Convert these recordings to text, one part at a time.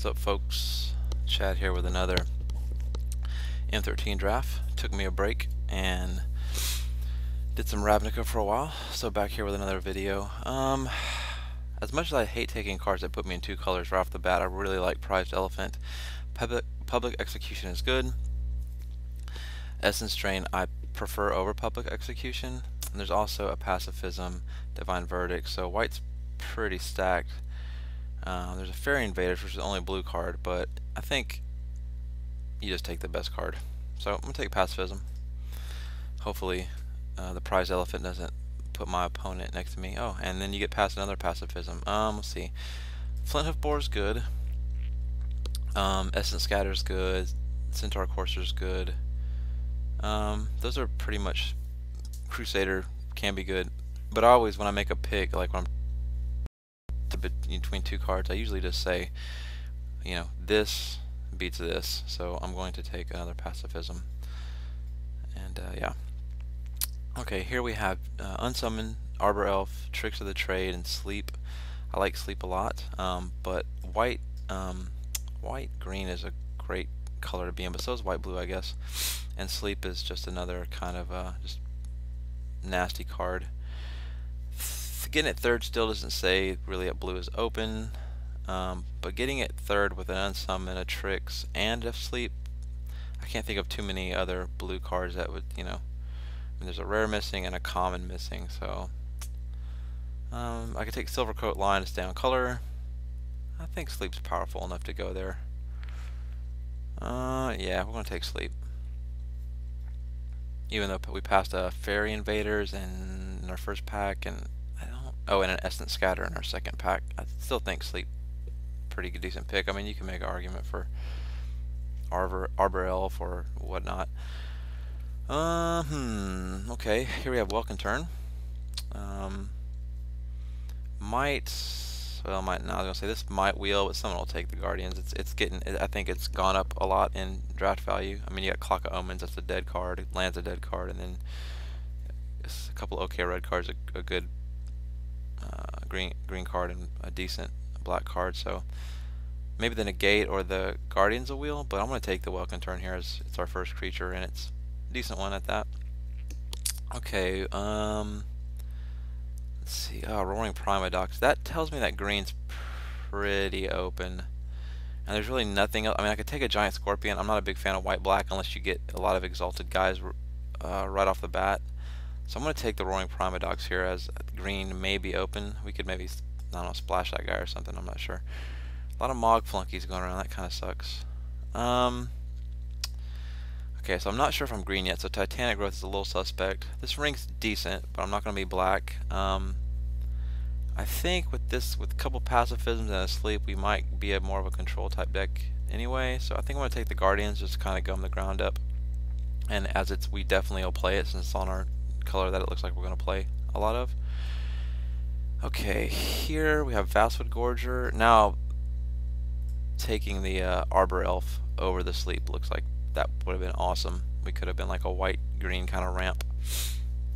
What's up, folks? Chad here with another M13 Draft. Took me a break and did some Ravnica for a while, so back here with another video. As much as I hate taking cards that put me in two colors right off the bat, I really like Prized Elephant. Public Execution is good. Essence Drain I prefer over Public Execution. And there's also a Pacifism, Divine Verdict, so white's pretty stacked. There's a Fairy Invaders, which is only a blue card, but I think you just take the best card. So I'm going to take Pacifism. Hopefully the Prized Elephant doesn't put my opponent next to me. Oh, and then you get past another Pacifism. Let's see. Flint Hoof Boar's good. Essence Scatter's good. Centaur Courser's good. Those are pretty much. Crusader can be good, but I always, when I make a pick, like when I'm between two cards, I usually just say, you know, this beats this, so I'm going to take another Pacifism. And yeah. Okay, here we have Unsummon, Arbor Elf, Tricks of the Trade, and Sleep. I like Sleep a lot, but white green is a great color to be in, but so is white blue, I guess. And Sleep is just another kind of just nasty card. Getting it third still doesn't say really that blue is open, but getting it third with an Unsummon, a Tricks, and a Sleep, I can't think of too many other blue cards that would, you know, I mean, there's a rare missing and a common missing, so I could take Silvercoat Line to stay on color. I think Sleep's powerful enough to go there. Yeah, we're going to take Sleep. Even though we passed a Fairy Invaders in our first pack, and and an Essence Scatter in our second pack, I still think Sleep pretty good, decent pick. I mean, you can make an argument for Arbor Elf or whatnot. Okay, here we have Welcome Turn. Might not. I was gonna say this might wheel, but someone will take the Guardians. It's getting. I think it's gone up a lot in draft value. I mean, you got Clock of Omens. That's a dead card. It lands a dead card, and then a couple okay red cards, a good green card, and a decent black card. So maybe the Negate or the Guardians will wheel, but I'm gonna take the Welcome Turn here as it's our first creature, and it's a decent one at that. Okay. Let's see. Oh, Roaring Primodox. That tells me that green's pretty open. And there's really nothing else. I mean, I could take a Giant Scorpion. I'm not a big fan of white-black unless you get a lot of Exalted guys right off the bat. So I'm going to take the Roaring Primodox here as green may be open. We could maybe, I don't know, splash that guy or something. I'm not sure. A lot of Mog Flunkies going around. That kind of sucks. Okay, so I'm not sure if I'm green yet, so Titanic Growth is a little suspect. This ring's decent, but I'm not going to be black. I think with a couple Pacifisms and a Sleep, we might be more of a control type deck anyway. So I think I'm going to take the Guardians, just kind of gum the ground up. And as we definitely will play it since it's on our color that it looks like we're going to play a lot of. Okay, here we have Vastwood Gorger. Now, taking the Arbor Elf over the Sleep looks like that would have been awesome. We could have been like a white-green kind of ramp.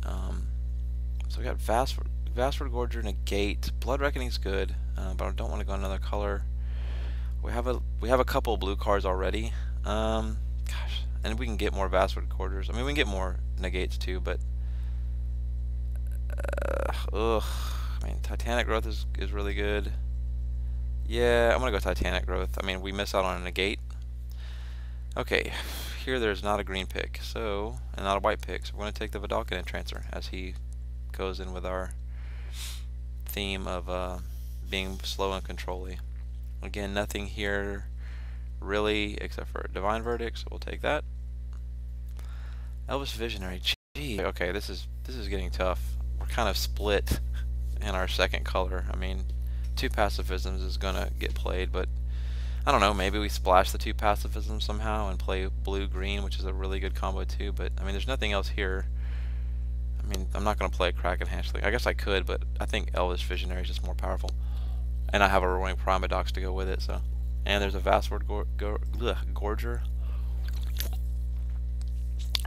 So we got Vastwood Gorger, Negate. Blood Reckoning's good, but I don't want to go another color. We have a couple blue cards already. Gosh, and we can get more Vastwood Gorgers. I mean, we can get more Negates too, but I mean, Titanic Growth is really good. Yeah, I'm gonna go Titanic Growth. I mean, we miss out on a Negate. Okay, here there's not a green pick, so, and not a white pick, so we're going to take the Vidalcan Entrancer as he goes in with our theme of being slow and control-y. Again, nothing here really except for Divine Verdict, so we'll take that. Elvish Visionary, gee, okay, this is getting tough. We're kind of split in our second color. I mean, two Pacifisms is going to get played, but I don't know, maybe we splash the two Pacifisms somehow and play blue-green, which is a really good combo too, but I mean, there's nothing else here. I mean, I'm not going to play Kraken Hatchling. I guess I could, but I think Elvish Visionary is just more powerful. And I have a Roaring Primodox to go with it, so. And there's a Vastwood Gorger.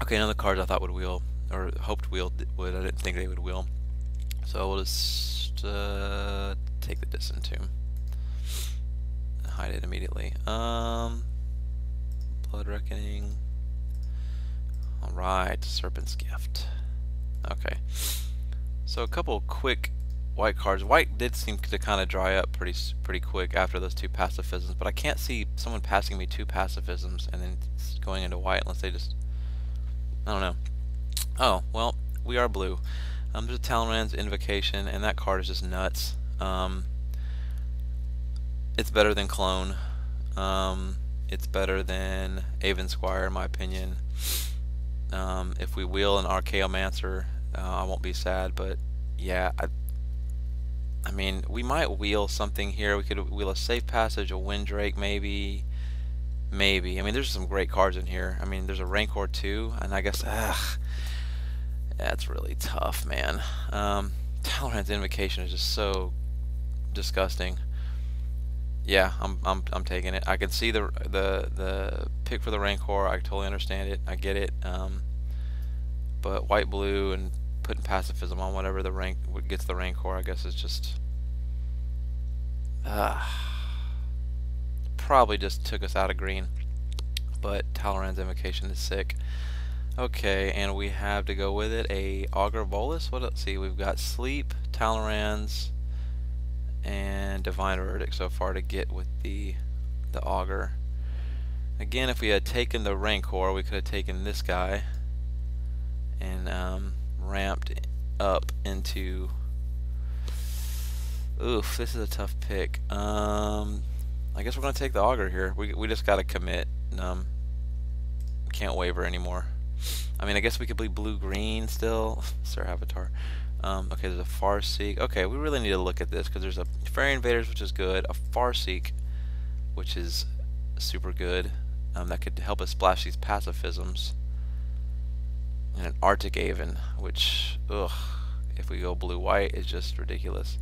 Okay, none of the cards I thought would wheel, or hoped would. I didn't think they would wheel. So we'll just take the Distant Tomb. hide it immediately. Blood Reckoning. Alright, Serpent's Gift. Okay. So a couple quick white cards. White did seem to kind of dry up pretty quick after those two pacifisms, but I can't see someone passing me two pacifisms and then going into white unless they just, I don't know. Oh, well, we are blue. There's a Talonrand's Invocation, and that card is just nuts. It's better than Clone. It's better than Aven Squire, in my opinion. If we wheel an Archaeomancer, I won't be sad, but yeah, I mean, we might wheel something here. We could wheel a Safe Passage, a Windrake, maybe. I mean, there's some great cards in here. I mean, there's a Rancor too, and I guess, that's really tough, man. Talonrand's Invocation is just so disgusting. Yeah, I'm taking it. I can see the pick for the Rancor. I totally understand it. I get it. But white blue and putting pacifism on whatever the rank gets the Rancor, I guess is just probably just took us out of green. But Talonrand's Invocation is sick. Okay, and we have to go with it a Augur Bolus. Let's see, we've got Sleep, Talonrand's, and Divine Verdict so far to get with the Augur. Again, if we had taken the Rancor, we could have taken this guy and ramped up into. Oof, this is a tough pick. I guess we're gonna take the Augur here. We just gotta commit. Can't waver anymore. I mean, I guess we could play blue-green still. Sir Avatar. Okay, there's a Farseek. Okay, we really need to look at this because there's a Fairy Invaders, which is good, a Farseek, which is super good. That could help us splash these pacifisms, and an Arctic Aven, which, ugh, if we go blue-white, is just ridiculous.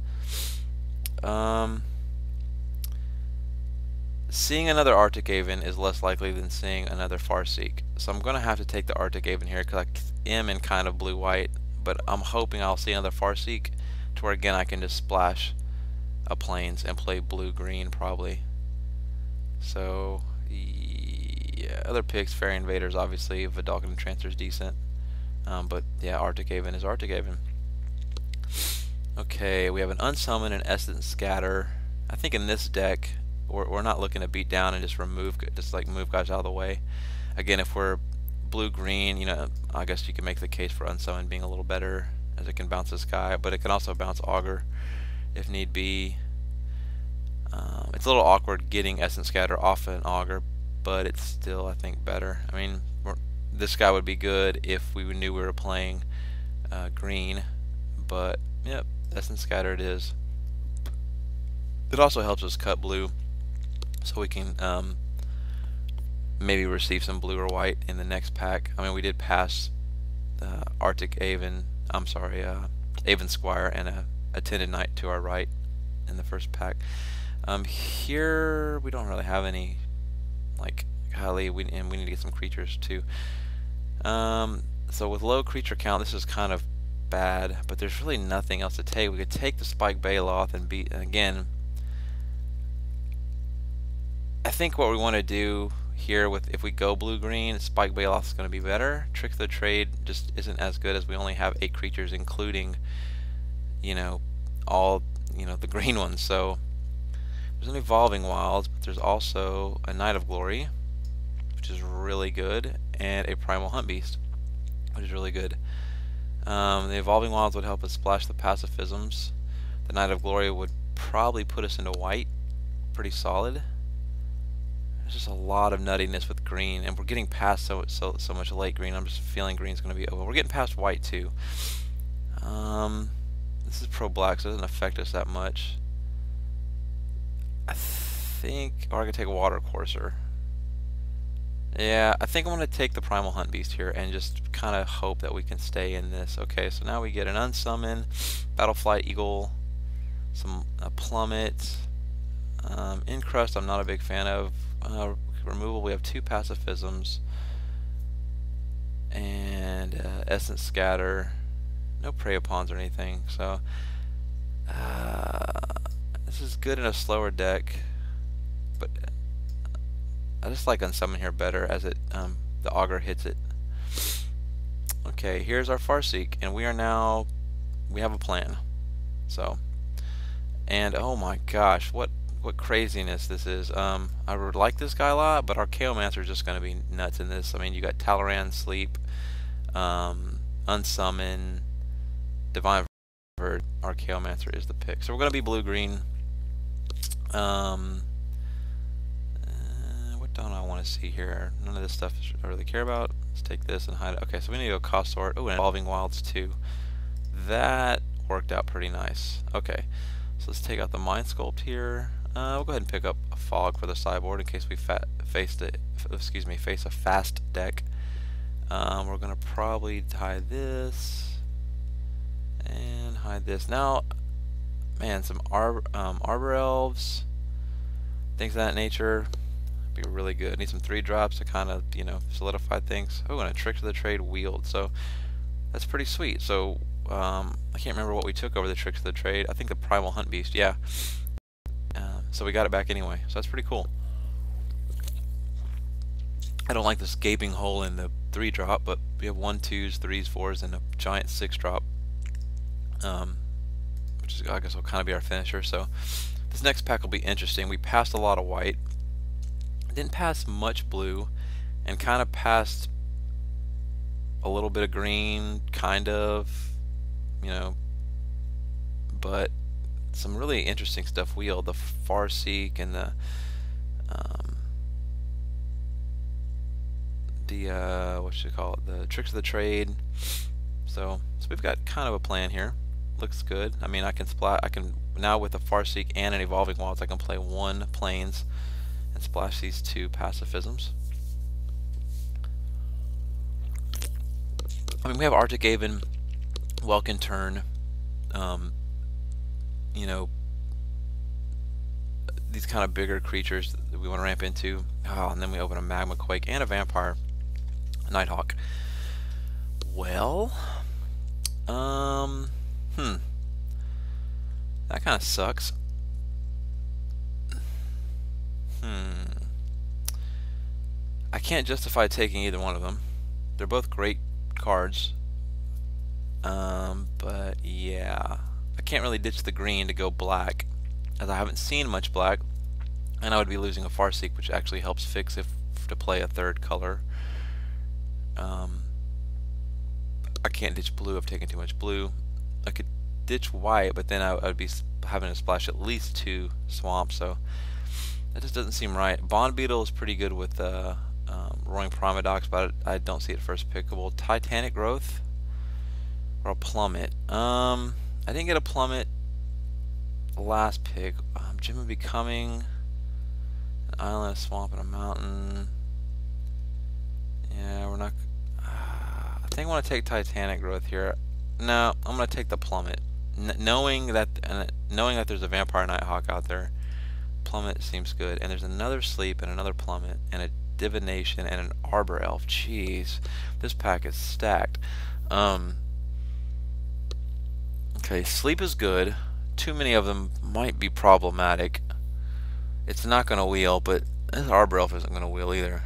Seeing another Arctic Aven is less likely than seeing another Farseek, so I'm gonna have to take the Arctic Aven here because I am in kind of blue-white. But I'm hoping I'll see another Farseek to where again I can just splash a Plains and play blue-green probably. So yeah, other picks, Fairy Invaders obviously, Vidalcan Entrancer is decent. But yeah, Arctic Aven is Arctic Aven. Okay, we have an Unsummon and Essence Scatter. I think in this deck we're not looking to beat down and just remove, just like move guys out of the way. Again, if we're blue-green, you know, I guess you can make the case for Unsummon being a little better as it can bounce this guy, but it can also bounce Augur if need be. It's a little awkward getting Essence Scatter off an Augur, but it's still, I think, better. I mean, this guy would be good if we knew we were playing green, but yep, Essence Scatter it is. It also helps us cut blue, so we can maybe receive some blue or white in the next pack. I mean, we did pass Arctic Aven, I'm sorry, Aven Squire and a Attended Knight to our right in the first pack. Here we don't really have any, like, highly, and we need to get some creatures too. So with low creature count, this is kind of bad, but there's really nothing else to take. We could take the Spike Baloth and beat, and again, I think what we want to do here with, if we go blue-green, Spike Baloth is going to be better. Trick of the Trade just isn't as good as we only have 8 creatures, including, you know, all, you know, the green ones. So there's an Evolving Wilds, but there's also a Knight of Glory, which is really good, and a Primal Hunt Beast, which is really good. The Evolving Wilds would help us splash the pacifisms. The Knight of Glory would probably put us into white pretty solid. There's just a lot of nuttiness with green, and we're getting past so much late green. I'm just feeling green's going to be over. We're getting past white too. This is pro black, so it doesn't affect us that much. I think, or I could take a Water Courser. Yeah, I think I'm going to take the Primal Hunt Beast here and just kind of hope that we can stay in this. Okay, so now we get an Unsummon, Battleflight Eagle, a Plummet, Incrust I'm not a big fan of. Removal, we have 2 pacifisms, and Essence Scatter, no Prey Upons or anything, so this is good in a slower deck. but I just like Unsummon here better as it the auger hits it. Okay, here's our Farseek, and we have a plan. So, and oh my gosh, what craziness this is. I would like this guy a lot, but our Chaomancer is just going to be nuts in this. I mean, you got Talaran, Sleep, Unsummon, Divine Vert. Our Chaomancer is the pick. So we're going to be blue-green. What don't I want to see here? None of this stuff I really care about. Let's take this and hide it. Okay, so we need to go cost sort. Oh, and Evolving Wilds too. That worked out pretty nice. Okay, so let's take out the Mind Sculpt here. We'll go ahead and pick up a Fog for the sideboard in case we face a fast deck. We're gonna probably hide this and hide this. Now, man, some Arbor Elves, things of that nature, be really good. Need some 3-drops to kind of, you know, solidify things. Oh, and a Trick to the Trade Wield. So that's pretty sweet. So I can't remember what we took over the Tricks to the Trade. I think the Primal Hunt Beast. Yeah. So we got it back anyway. So that's pretty cool. I don't like this gaping hole in the 3-drop, but we have 1, 2s, 3s, 4s, and a giant 6-drop. Which is, I guess, will kind of be our finisher. So this next pack will be interesting. We passed a lot of white, didn't pass much blue, and kind of passed a little bit of green, kind of, you know, but some really interesting stuff wheeled. The Farseek and the what you call it, the Tricks of the Trade. So we've got kind of a plan here. Looks good. I mean, I can now with the Farseek and an Evolving Wilds, I can play 1 Plains and splash these 2 pacifisms. I mean, we have Arctic Aven, Welkin Turn, you know, these kind of bigger creatures that we want to ramp into. Oh, and then we open a Magma Quake and a Vampire Nighthawk. Well, that kind of sucks. I can't justify taking either one of them. They're both great cards. But yeah, I can't really ditch the green to go black, as I haven't seen much black, and I would be losing a Farseek, which actually helps fix if to play a 3rd color. I can't ditch blue. I've taken too much blue. I could ditch white, but then I would be having to splash at least 2 swamps, so that just doesn't seem right. Bond Beetle is pretty good with Roaring Primodox, but I don't see it first pickable. Titanic Growth or a Plummet. I didn't get a Plummet last pick. Gem of Becoming, an island, a swamp, and a mountain. Yeah, we're not. I think I want to take Titanic Growth here. No, I'm going to take the Plummet. Knowing that there's a Vampire Nighthawk out there, Plummet seems good. And there's another Sleep and another Plummet and a Divination and an Arbor Elf. Jeez, this pack is stacked. Okay, Sleep is good. Too many of them might be problematic. It's not going to wheel, but this Arbor Elf isn't going to wheel either.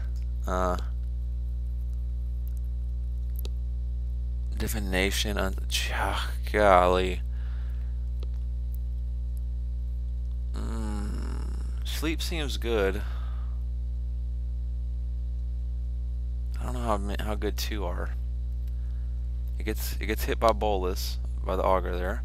Divination, golly. Sleep seems good. I don't know how good 2 are. It gets hit by Bolus, by the Augur there.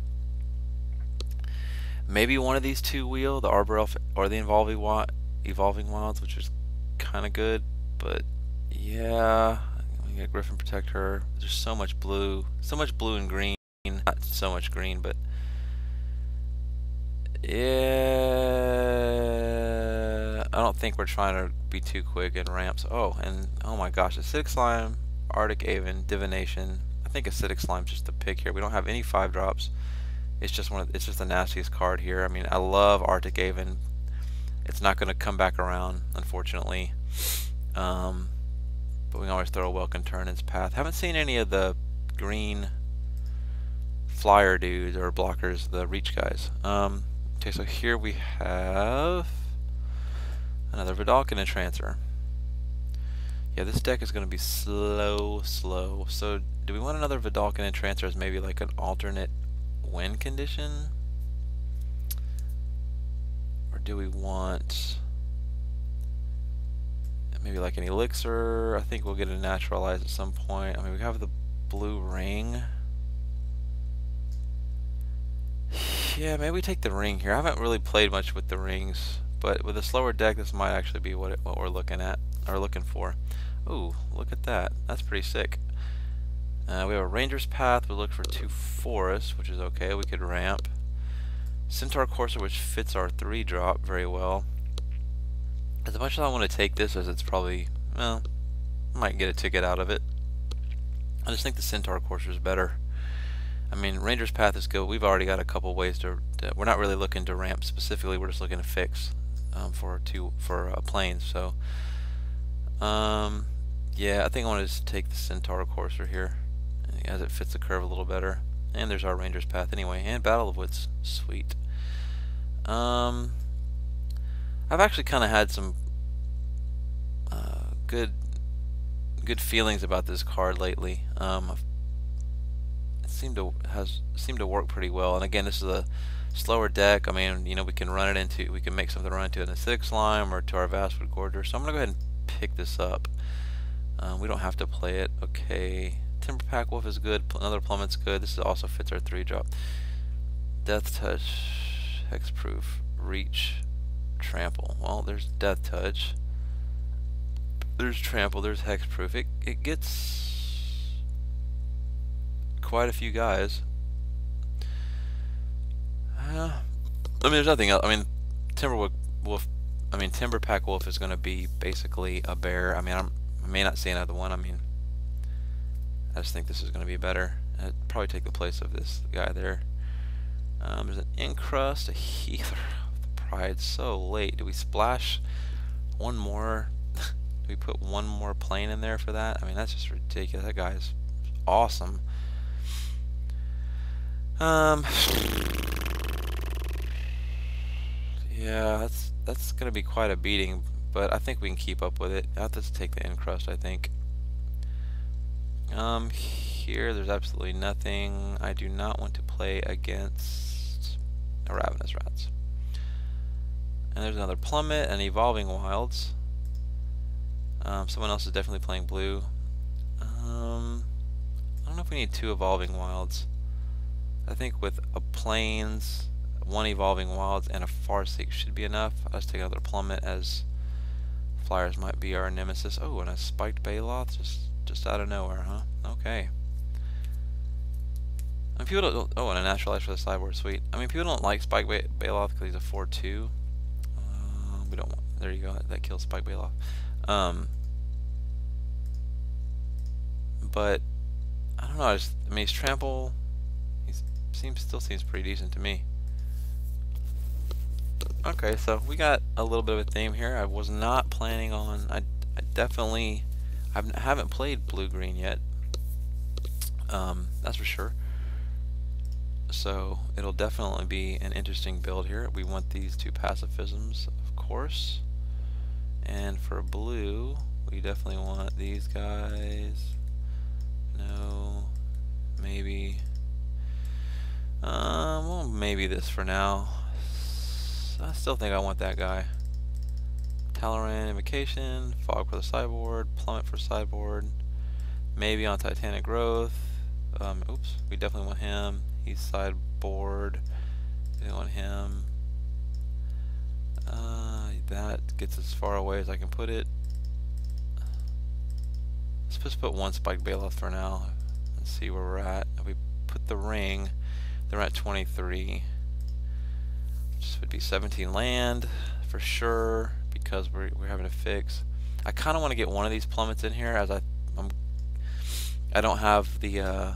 Maybe one of these 2 wheel, the Arbor Elf or the Evolving Wilds, which is kind of good, but yeah. We got Griffin Protector. There's so much blue and green. Not so much green, but yeah. I don't think we're trying to be too quick in ramps. Oh, and oh my gosh, Acidic Slime, Arctic Aven, Divination. I think Acidic Slime's just the pick here. We don't have any 5-drops. It's just the nastiest card here. I mean, I love Arctic Aven. It's not going to come back around, unfortunately. But we can always throw a Welkin Turn in its path. Haven't seen any of the green flyer dudes or blockers, the reach guys. Okay, so here we have Another Vidalcan Entrancer. Yeah, this deck is going to be slow. So, do we want another Vidalcan Entrancer as maybe like an alternate win condition? Or do we want maybe like an Elixir? I think we'll get a Naturalize at some point. I mean, we have the blue ring. Yeah, maybe we take the ring here. I haven't really played much with the rings, but with a slower deck, this might actually be what we're looking at, or looking for. Ooh, look at that. That's pretty sick. We have a Ranger's Path. We'll look for 2 forests, which is okay. We could ramp. Centaur Courser, which fits our 3-drop very well. As much as I want to take this, as it's probably, well, might get a ticket out of it. I just think the Centaur Courser is better. I mean, Ranger's Path is good. We've already got a couple ways to we're not really looking to ramp specifically. We're just looking to fix for planes. So, yeah, I think I want to just take the Centaur Courser here, as it fits the curve a little better. And there's our Ranger's Path anyway, and Battle of Wits, sweet. I've actually kind of had some good feelings about this card lately. It seemed to work pretty well. And again, this is a slower deck. I mean, you know, we can make something run into an Acidic Slime or to our Vastwood Gorger. So I'm gonna go ahead and pick this up. We don't have to play it. Okay, Timberpack Wolf is good. Another Plummet's good. This also fits our 3-drop. Death Touch, Hexproof, Reach, Trample. Well, there's Death Touch. There's Trample. There's Hexproof. It gets quite a few guys. I mean, there's nothing else. I mean, Timberpack Wolf is going to be basically a bear. I mean, I may not see another one. I mean, I just think this is going to be better. I'd probably take the place of this guy there. There's an Encrust, a Healer of the Pride. So late. Do we splash one more? Do we put one more plane in there for that? I mean, that's just ridiculous. That guy's awesome. Yeah, that's gonna be quite a beating, but I think we can keep up with it. I have to take the Encrust, I think. Here there's absolutely nothing. I do not want to play against a Ravenous Rats. And there's another Plummet and Evolving Wilds. Someone else is definitely playing blue. I don't know if we need 2 Evolving Wilds. I think with a Plains, 1 Evolving Wilds, and a Farseek should be enough. I'll just take another Plummet, as Flyers might be our nemesis. Oh, and a Spiked Baloth just out of nowhere, huh? Okay. I mean, people don't. Oh, and a Naturalize for the sideboard, sweet. I mean, people don't like Spiked Baloth because he's a 4/2. We don't want. There you go. That kills Spiked Baloth. But I don't know. I mean, he's Trample. Still seems pretty decent to me. Okay, so we got a little bit of a theme here. I was not planning on. I haven't played blue-green yet. That's for sure. So it'll definitely be an interesting build here. We want these 2 pacifisms, of course. And for blue, we definitely want these guys. No, maybe. Well, maybe this for now. I still think I want that guy. Talaran Invocation, Fog for the sideboard, Plummet for sideboard, maybe on Titanic Growth. Oops, we definitely want him. He's sideboard. We want him. That gets as far away as I can put it. Let's just put 1 Spiked Baloth for now and see where we're at. If we put the ring, they're at 23. This would be 17 land for sure, because we're having to fix. I kind of want to get one of these Plummets in here, as I don't have the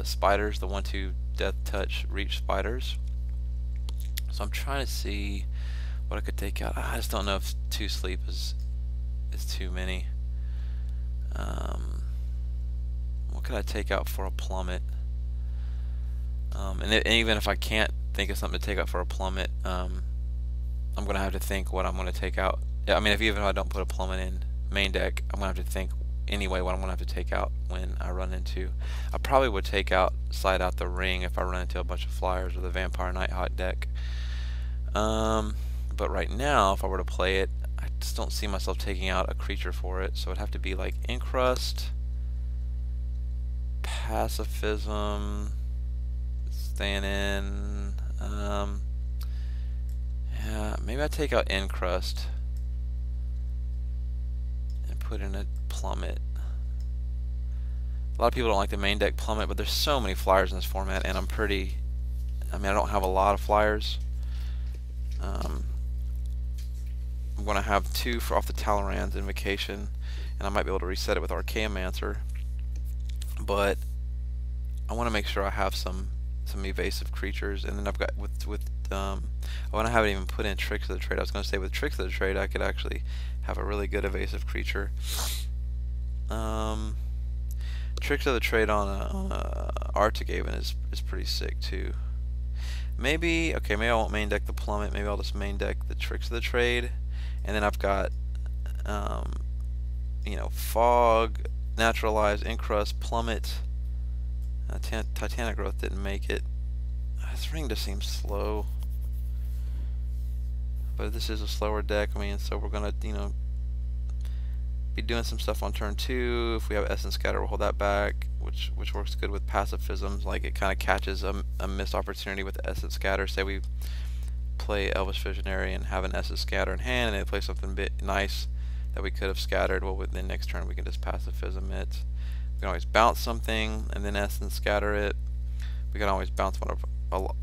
spiders, the 1/2 Death Touch Reach spiders. So I'm trying to see what I could take out. I just don't know if 2 sleep is too many. What could I take out for a Plummet? And even if I can't think of something to take out for a Plummet, I'm gonna have to think what I'm gonna take out. Yeah, I mean, even if I don't put a plummet in main deck, I'm gonna have to think anyway what I'm gonna have to take out when I run into. I probably would slide out the ring if I run into a bunch of flyers with a Vampire Nighthawk deck. But right now, if I were to play it, I just don't see myself taking out a creature for it. So it'd have to be like Encrust, Pacifism, staying in. Yeah, maybe I take out Encrust and put in a Plummet. A lot of people don't like the main deck Plummet, but there's so many flyers in this format, and I don't have a lot of flyers. I'm going to have 2 off the Talrand's Invocation, and I might be able to reset it with Archaeomancer. But I want to make sure I have some evasive creatures, and then I've got I haven't even put in Tricks of the Trade. I was going to say with Tricks of the Trade I could actually have a really good evasive creature. Tricks of the Trade on a Arctic Haven is pretty sick too. Maybe I won't main deck the Plummet. Maybe I'll just main deck the Tricks of the Trade, and then I've got Fog, Naturalize, Encrust, Plummet. Titanic Growth didn't make it. This ring just seems slow, but this is a slower deck. I mean, so we're gonna be doing some stuff on turn 2. If we have Essence Scatter, we'll hold that back, which works good with pacifisms. Like, it kind of catches a missed opportunity with the Essence Scatter. Say we play Elvish Visionary and have an Essence Scatter in hand, and they play something a bit nice that we could have scattered. Well, then next turn we can just pacifism it. We can always bounce something and then Essence Scatter it. We can always bounce one of.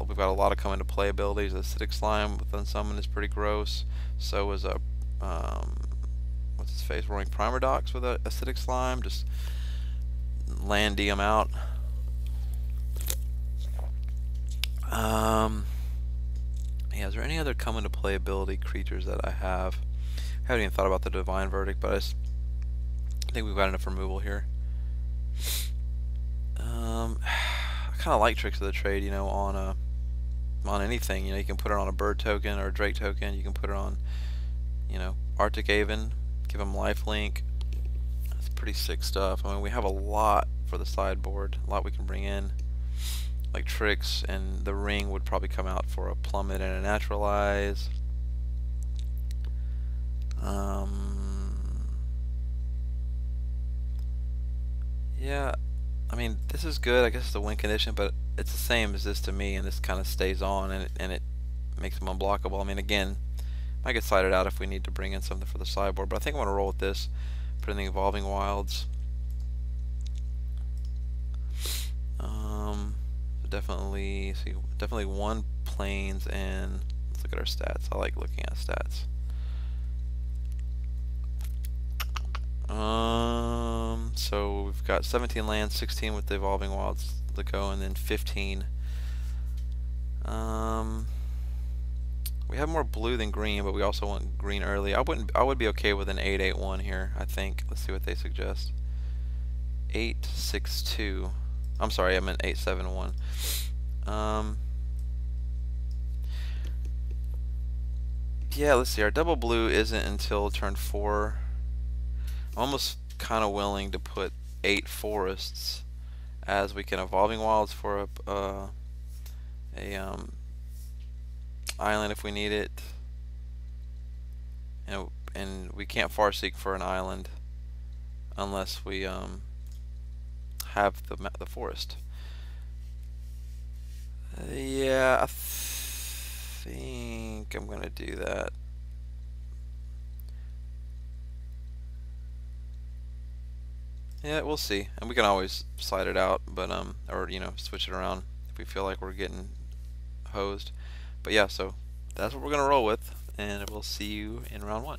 We've got a lot of come into play abilities. Acidic Slime with Unsummon is pretty gross. So is a what's his face? Roaring Primer Docs with a Acidic Slime. Just land DM out. Yeah, is there any other come into play ability creatures that I have? I haven't even thought about the Divine Verdict, but I think we've got enough removal here. I kind of like Tricks of the Trade, on anything. You can put it on a bird token or a drake token. You can put it on, Arctic Haven. Give them lifelink. That's pretty sick stuff. I mean, we have a lot for the sideboard. A lot we can bring in, like Tricks, and the ring would probably come out for a Plummet and a Naturalize. Yeah. I mean, this is good. I guess it's a win condition, but it's the same as this to me, and this kind of stays on, and it makes them unblockable. I mean, again, might get sided out if we need to bring in something for the sideboard, but I think I'm going to roll with this. Put in the Evolving Wilds. Definitely 1 planes, and let's look at our stats. I like looking at stats. So we've got 17 lands, 16 with the Evolving Wilds to go, and then 15. We have more blue than green, but we also want green early. I would be okay with an 8-8-1 here, I think. Let's see what they suggest. 8-6-2. I'm sorry, I meant 8-7-1. Yeah, let's see. Our double blue isn't until turn 4. I'm almost kind of willing to put 8 forests, as we can Evolving Wilds for a island if we need it, and we can't Farseek for an island unless we have the forest. Yeah, I think I'm gonna do that. Yeah, we'll see, and we can always slide it out, but or switch it around if we feel like we're getting hosed. But yeah, so that's what we're gonna roll with, and we'll see you in round 1.